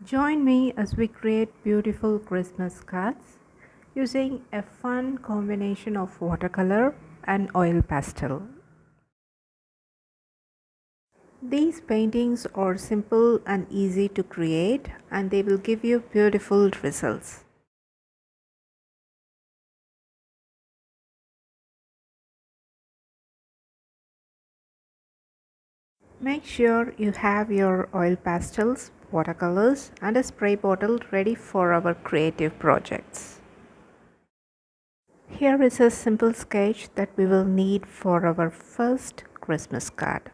Join me as we create beautiful Christmas cards using a fun combination of watercolor and oil pastel. These paintings are simple and easy to create, and they will give you beautiful results. Make sure you have your oil pastels, watercolors, and a spray bottle ready for our creative projects. Here is a simple sketch that we will need for our first Christmas card.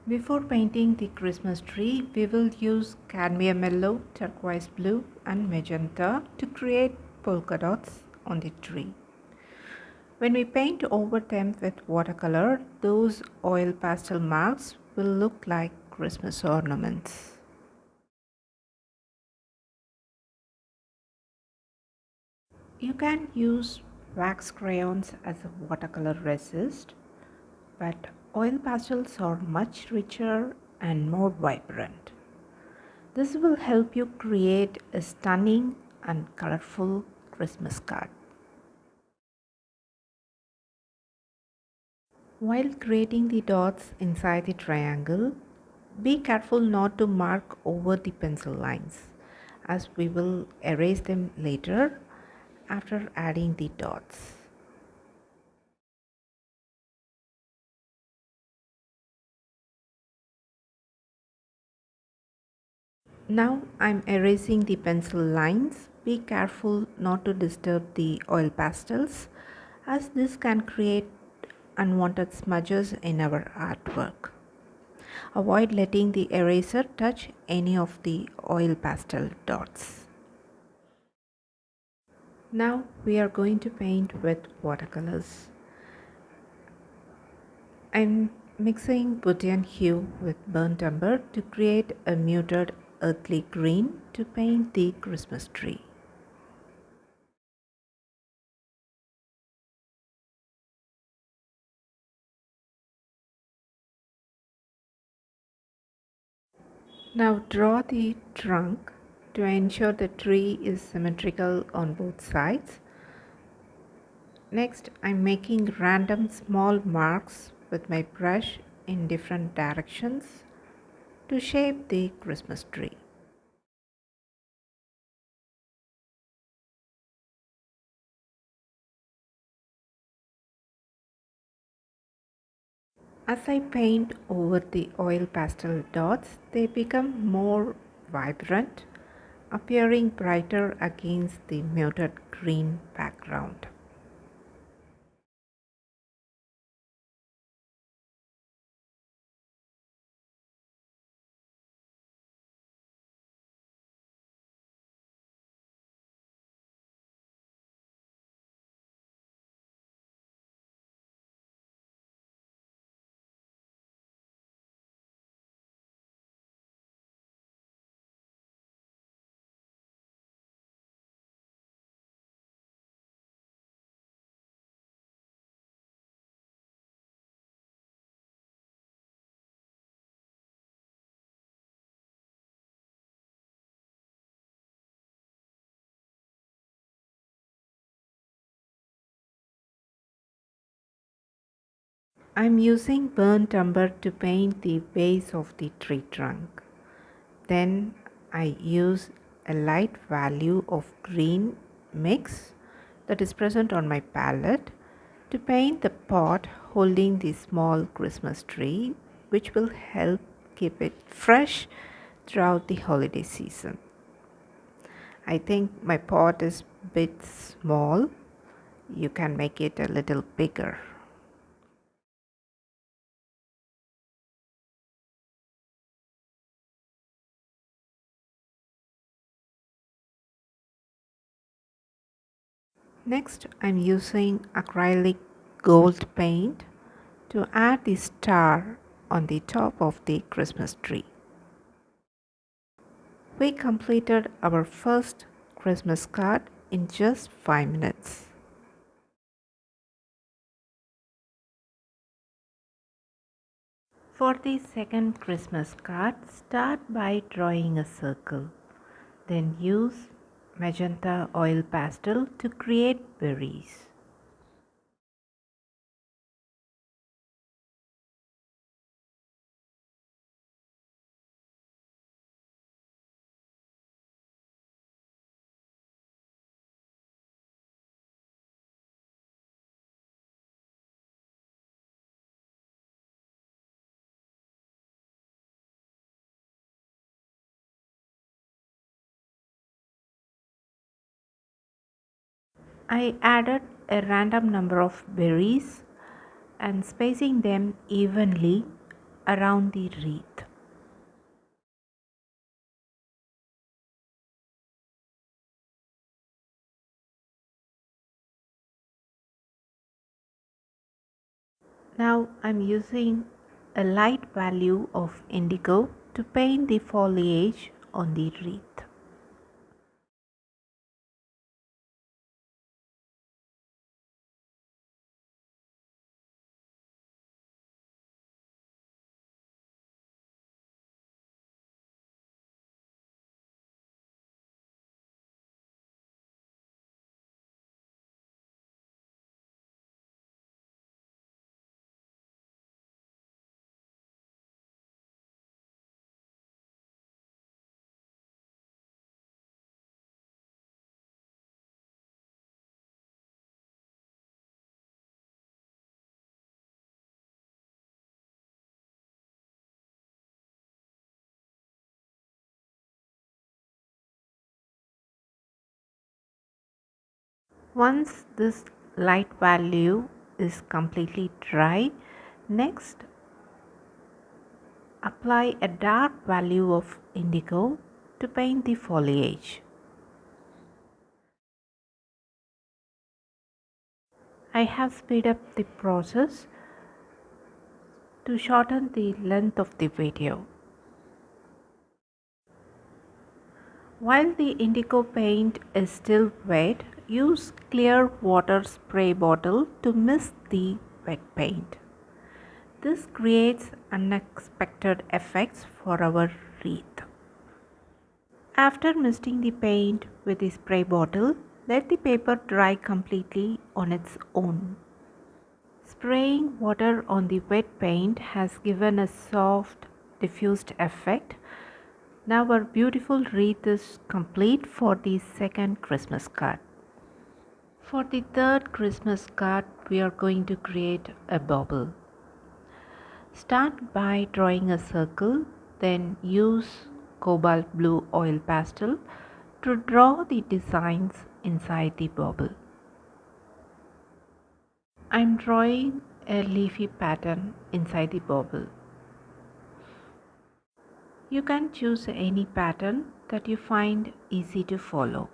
Before painting the Christmas tree, we will use cadmium yellow, turquoise blue, and magenta to create polka dots on the tree. When we paint over them with watercolor, those oil pastel marks will look like Christmas ornaments. You can use wax crayons as a watercolor resist, but oil pastels are much richer and more vibrant. This will help you create a stunning and colorful Christmas card. While creating the dots inside the triangle, be careful not to mark over the pencil lines, as we will erase them later after adding the dots. Now I'm erasing the pencil lines. Be careful not to disturb the oil pastels, as this can create unwanted smudges in our artwork. Avoid letting the eraser touch any of the oil pastel dots. Now we are going to paint with watercolors. I'm mixing Woodian hue with burnt umber to create a muted earthly green to paint the Christmas tree. Now draw the trunk to ensure the tree is symmetrical on both sides. Next, I'm making random small marks with my brush in different directions to shape the Christmas tree. As I paint over the oil pastel dots, they become more vibrant, appearing brighter against the muted green background. I'm using burnt umber to paint the base of the tree trunk. Then I use a light value of green mix that is present on my palette to paint the pot holding the small Christmas tree, which will help keep it fresh throughout the holiday season. I think my pot is a bit small. You can make it a little bigger. Next, I'm using acrylic gold paint to add the star on the top of the Christmas tree. We completed our first Christmas card in just 5 minutes. For the second Christmas card, start by drawing a circle. Then use magenta oil pastel to create berries. I added a random number of berries and spacing them evenly around the wreath. Now I'm using a light value of indigo to paint the foliage on the wreath. Once this light value is completely dry, next apply a dark value of indigo to paint the foliage. I have speed up the process to shorten the length of the video. While the indigo paint is still wet, use clear water spray bottle to mist the wet paint. This creates unexpected effects for our wreath. After misting the paint with the spray bottle, let the paper dry completely on its own. Spraying water on the wet paint has given a soft, diffused effect. Now our beautiful wreath is complete for the second Christmas card. For the third Christmas card, we are going to create a bauble. Start by drawing a circle, then use cobalt blue oil pastel to draw the designs inside the bauble. I'm drawing a leafy pattern inside the bauble. You can choose any pattern that you find easy to follow.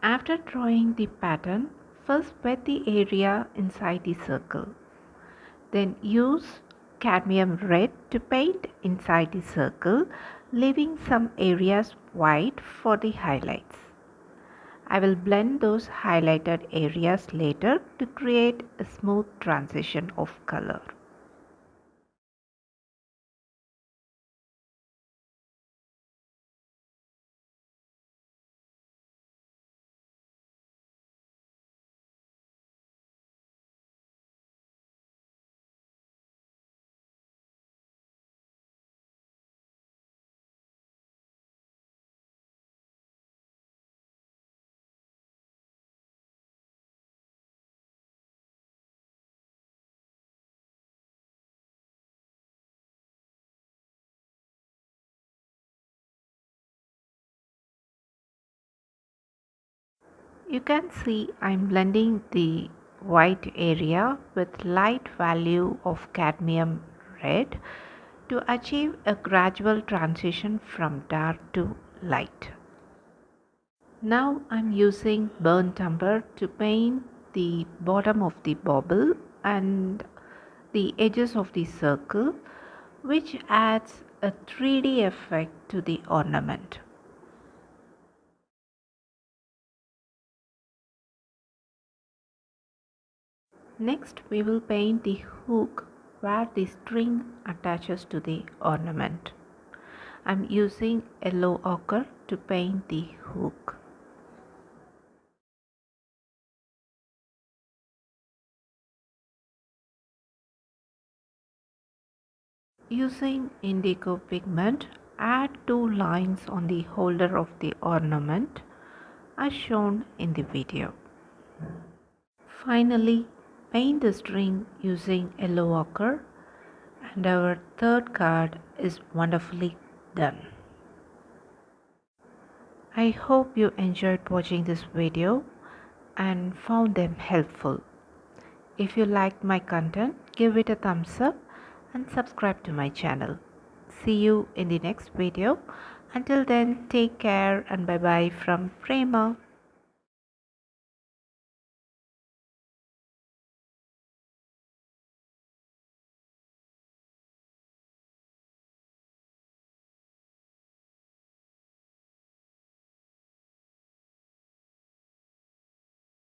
After drawing the pattern, first wet the area inside the circle. Then use cadmium red to paint inside the circle, leaving some areas white for the highlights. I will blend those highlighted areas later to create a smooth transition of color. You can see I'm blending the white area with light value of cadmium red to achieve a gradual transition from dark to light. Now I'm using burnt umber to paint the bottom of the bauble and the edges of the circle, which adds a 3D effect to the ornament. Next, we will paint the hook where the string attaches to the ornament. I'm using yellow ochre to paint the hook. Using indigo pigment, add two lines on the holder of the ornament as shown in the video. Finally, paint the string using yellow ochre and our third card is wonderfully done. I hope you enjoyed watching this video and found them helpful. If you liked my content, give it a thumbs up and subscribe to my channel. See you in the next video. Until then, take care and bye bye from Prema.